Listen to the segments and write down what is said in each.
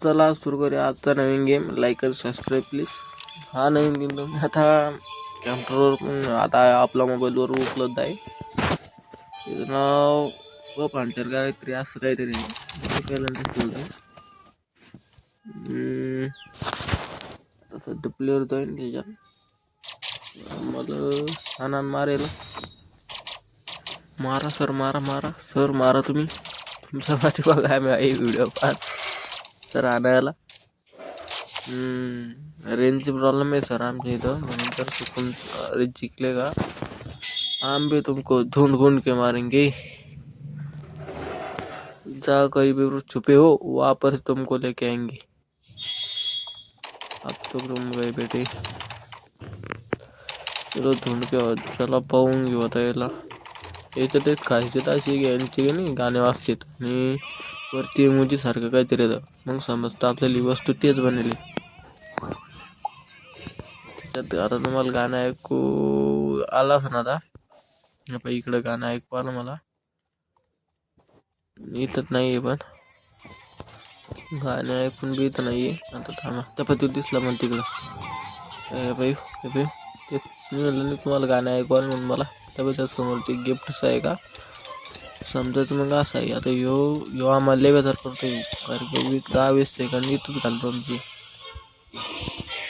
चला सुरू करूया आजचा नवीन गेम. लाईक आणि सबस्क्राईब प्लीज. हा नवीन गेम तुम्ही आता कॅम्प्युटरवर पण आता आपल्या मोबाईलवर उपलब्ध आहे. त्याचं नाव हंटर काहीतरी असं काहीतरी आहे. मी पहिल्यांदाच बोलतो. सध्या प्लेअर जाईन त्याच्यात मला आनंद मारेल. मारा सर, मारा सर, मारा तुम्ही. तुमच्या पाठीमागे आम्ही व्हिडिओ पाहत सर आणायला. रेंजची प्रॉब्लेम है सर आमच्या इथं, म्हणून तर सुकून रेंज जिंकले का हम भी तुमको ढूंढ ढूंढ के मारेंगे. जा कहीं भी छुपे हो वहाँ पर तुमको लेके आएंगे. अब तो तुम गए बेटे. चलो ढूंढ के चला पाहून घेऊ आता याला. याच्यात एक खायचे अशी यांची की नाही गाणे वाजतात आणि वरती मुजी सारखं काहीतरी येतं. मग समजतं आपल्याला वस्तू तेच बनवली. त्याच्यात आता तुम्हाला गाणं ऐकू आलाच ना. आता इकडं गाणं ऐकू आलं मला. इथंच नाहीये पण गाणं ऐकून बी इथं नाहीये. आता थांबा त्या पती दिसला मग तिकडं. बाई तेच मी म्हणलं नाही तुम्हाला गाणं ऐकू आलं म्हणून मला. त्या समोरची गिफ्टच आहे का समजायचं. मग असं आहे आता यो आम्हाला लय बेजार करतोय. कारण की 10-20 सेकंद इथंच घालतो आमची.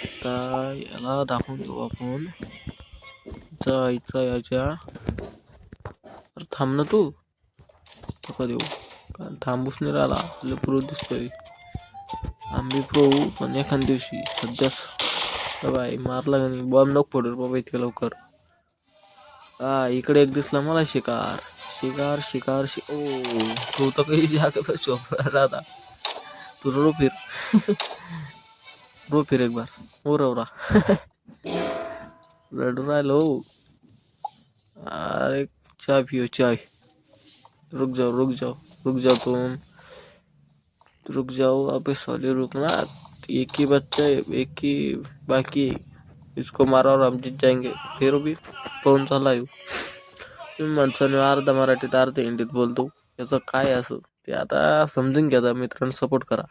आता याला दाखवून देऊ आपण. जायचं याच्या. अरे थांब ना तू. थोडा देऊ कारण थांबूच नाही राहिला. आपलं प्रो दिसतोय. आम्ही प्रो पण एखाद दिवशी सध्याच बाय मारला का नाही बॉम्ब नको पडू बाबा इतक्या लवकर. इकडे एक दिसला मला शिकार. ओ तू तर काही जागा राहता. तू रो फिर एक बार. हो रवरा रडू राहिलो. अरे चाय पियो चाय. रुक जाओ तुम. रुक जाओ अबे साले रुकना. एक ही बच्चा है, एक ही बाकी. इसको मारा और हम जीत जाएंगे. फिर भी पाहून चालला येऊ. तुम्ही माणसाने अर्धा मराठीत अर्धा हिंदीत बोलतो. याचं काय असं ते आता समजून घ्या मित्रांनो. सपोर्ट करा.